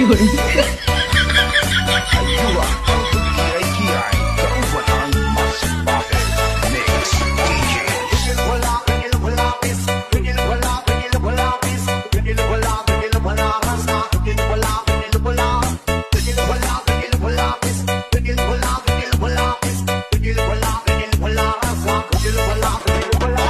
Ayuha ang pag-iay-kiay, kauban ang mas bakit. Mix DJ. Wala, wala, pis. Wala, wala, pis. Wala, wala, rasa. Wala, wala. Wala, wala, pis. Wala, wala, pis. Wala, wala, rasa. Wala, wala.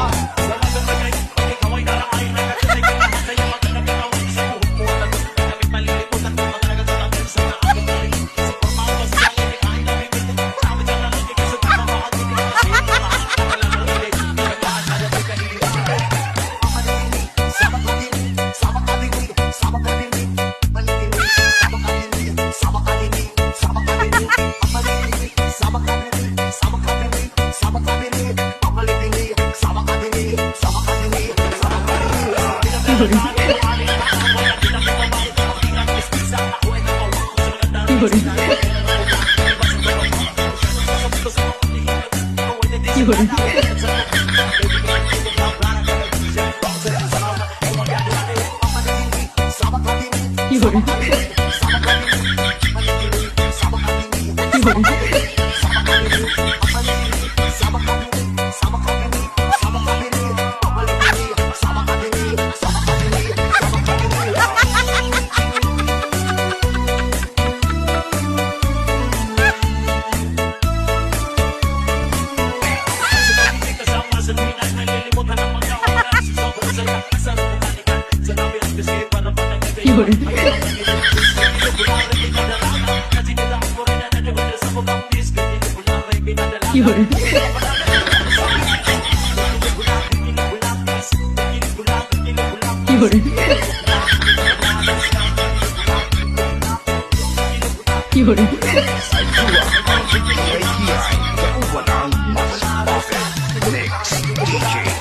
Ayuha ang pag-iay-kiay, kauban ang mas bakit. Mix DJ.